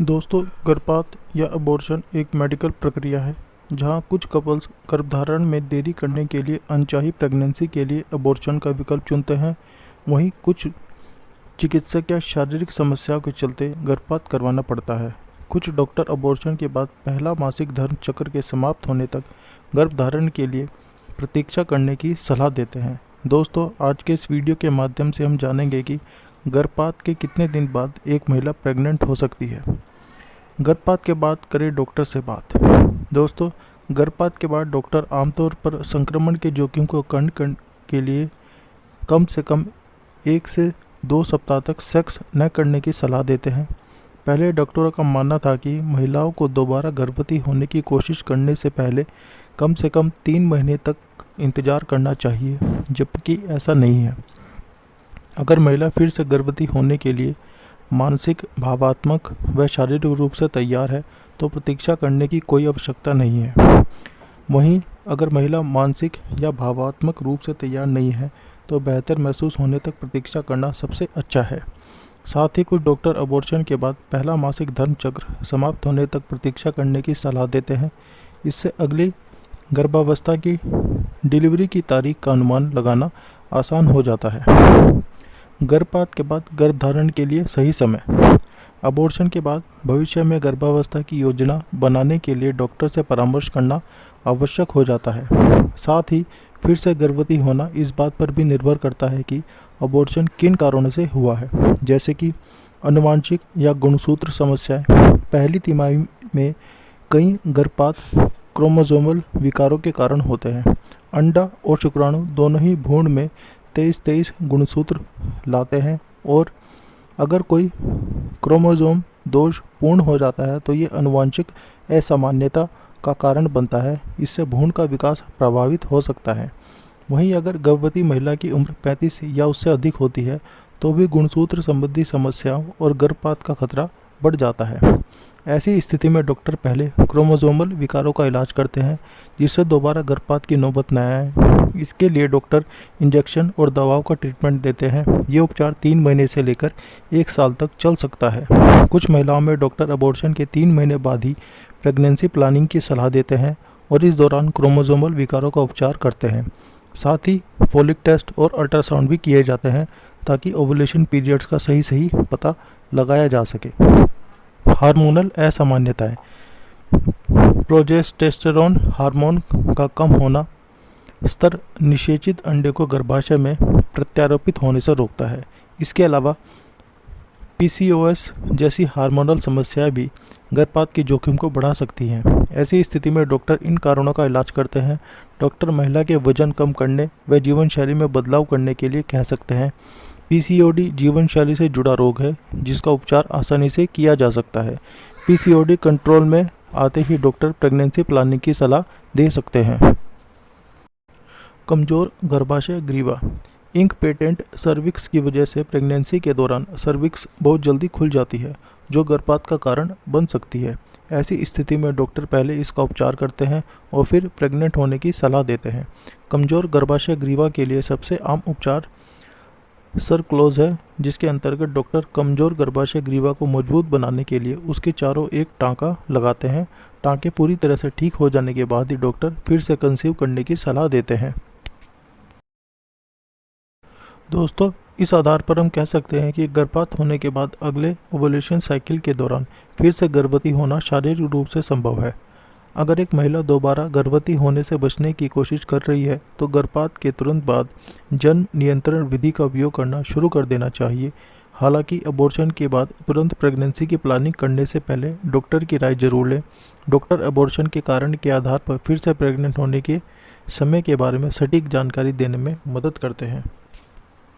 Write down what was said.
दोस्तों, गर्भपात या अबॉर्शन एक मेडिकल प्रक्रिया है जहां कुछ कपल्स गर्भधारण में देरी करने के लिए अनचाही प्रेगनेंसी के लिए अबॉर्शन का विकल्प चुनते हैं। वहीं कुछ चिकित्सक या शारीरिक समस्याओं के चलते गर्भपात करवाना पड़ता है। कुछ डॉक्टर अबॉर्शन के बाद पहला मासिक धर्म चक्र के समाप्त होने तक गर्भधारण के लिए प्रतीक्षा करने की सलाह देते हैं। दोस्तों, आज के इस वीडियो के माध्यम से हम जानेंगे कि गर्भपात के कितने दिन बाद एक महिला प्रेग्नेंट हो सकती है। गर्भपात के बाद करें डॉक्टर से बात। दोस्तों, गर्भपात के बाद डॉक्टर आमतौर पर संक्रमण के जोखिम को कम करने के लिए कम से कम 1 से 2 सप्ताह तक सेक्स न करने की सलाह देते हैं। पहले डॉक्टरों का मानना था कि महिलाओं को दोबारा गर्भवती होने की कोशिश करने से पहले कम से कम 3 महीने तक इंतज़ार करना चाहिए, जबकि ऐसा नहीं है। अगर महिला फिर से गर्भवती होने के लिए मानसिक, भावात्मक व शारीरिक रूप से तैयार है तो प्रतीक्षा करने की कोई आवश्यकता नहीं है। वहीं अगर महिला मानसिक या भावात्मक रूप से तैयार नहीं है तो बेहतर महसूस होने तक प्रतीक्षा करना सबसे अच्छा है। साथ ही कुछ डॉक्टर अबॉर्शन के बाद पहला मासिक धर्म चक्र समाप्त होने तक प्रतीक्षा करने की सलाह देते हैं। इससे अगली गर्भावस्था की डिलीवरी की तारीख का अनुमान लगाना आसान हो जाता है। गर्भपात के बाद गर्भधारण के लिए सही समय। अबॉर्शन के बाद भविष्य में गर्भावस्था की योजना बनाने के लिए डॉक्टर से परामर्श करना आवश्यक हो जाता है। साथ ही फिर से गर्भवती होना इस बात पर भी निर्भर करता है कि अबॉर्शन किन कारणों से हुआ है, जैसे कि आनुवंशिक या गुणसूत्र समस्याएं। पहली तिमाही में कई गर्भपात क्रोमोसोमल विकारों के कारण होते हैं। अंडा और शुक्राणु दोनों ही भ्रूण में 23 गुणसूत्र लाते हैं और अगर कोई क्रोमोसोम दोष पूर्ण हो जाता है तो ये आनुवंशिक असामान्यता का कारण बनता है। इससे भ्रूण का विकास प्रभावित हो सकता है। वहीं अगर गर्भवती महिला की उम्र 35 या उससे अधिक होती है तो भी गुणसूत्र संबंधी समस्याओं और गर्भपात का खतरा बढ़ जाता है। ऐसी स्थिति में डॉक्टर पहले क्रोमोसोमल विकारों का इलाज करते हैं, जिससे दोबारा गर्भपात की नौबत न आए। इसके लिए डॉक्टर इंजेक्शन और दवाओं का ट्रीटमेंट देते हैं। ये उपचार 3 महीने से लेकर 1 साल तक चल सकता है। कुछ महिलाओं में डॉक्टर अबॉर्शन के 3 महीने बाद ही प्रेगनेंसी प्लानिंग की सलाह देते हैं और इस दौरान क्रोमोसोमल विकारों का उपचार करते हैं। साथ ही फॉलिक टेस्ट और अल्ट्रासाउंड भी किए जाते हैं ताकि ओवुलेशन पीरियड्स का सही पता लगाया जा सके। हार्मोनल असामान्यताएं। प्रोजेस्टेरोन हार्मोन का कम होना स्तर निषेचित अंडे को गर्भाशय में प्रत्यारोपित होने से रोकता है। इसके अलावा पीसीओएस जैसी हार्मोनल समस्याएं भी गर्भपात के जोखिम को बढ़ा सकती हैं। ऐसी स्थिति में डॉक्टर इन कारणों का इलाज करते हैं। डॉक्टर महिला के वजन कम करने व जीवन शैली में बदलाव करने के लिए कह सकते हैं। पीसीओडी जीवन शैली से जुड़ा रोग है जिसका उपचार आसानी से किया जा सकता है। पीसीओडी कंट्रोल में आते ही डॉक्टर प्रेगनेंसी प्लानिंग की सलाह दे सकते हैं। कमज़ोर गर्भाशय ग्रीवा। इंकपेटेंट सर्विक्स की वजह से प्रेगनेंसी के दौरान सर्विक्स बहुत जल्दी खुल जाती है, जो गर्भपात का कारण बन सकती है। ऐसी स्थिति में डॉक्टर पहले इसका उपचार करते हैं और फिर प्रेग्नेंट होने की सलाह देते हैं। कमज़ोर गर्भाशय ग्रीवा के लिए सबसे आम उपचार सरक्लोज है, जिसके अंतर्गत डॉक्टर कमज़ोर गर्भाशय ग्रीवा को मजबूत बनाने के लिए उसके चारों एक टाँका लगाते हैं। टाँके पूरी तरह से ठीक हो जाने के बाद ही डॉक्टर फिर से कंसीव करने की सलाह देते हैं। दोस्तों, इस आधार पर हम कह सकते हैं कि गर्भपात होने के बाद अगले ओवुलेशन साइकिल के दौरान फिर से गर्भवती होना शारीरिक रूप से संभव है। अगर एक महिला दोबारा गर्भवती होने से बचने की कोशिश कर रही है तो गर्भपात के तुरंत बाद जन्म नियंत्रण विधि का उपयोग करना शुरू कर देना चाहिए। हालांकि अबॉर्शन के बाद तुरंत प्रेगनेंसी की प्लानिंग करने से पहले डॉक्टर की राय जरूर लें। डॉक्टर अबॉर्शन के कारण के आधार पर फिर से प्रेग्नेंट होने के समय के बारे में सटीक जानकारी देने में मदद करते हैं।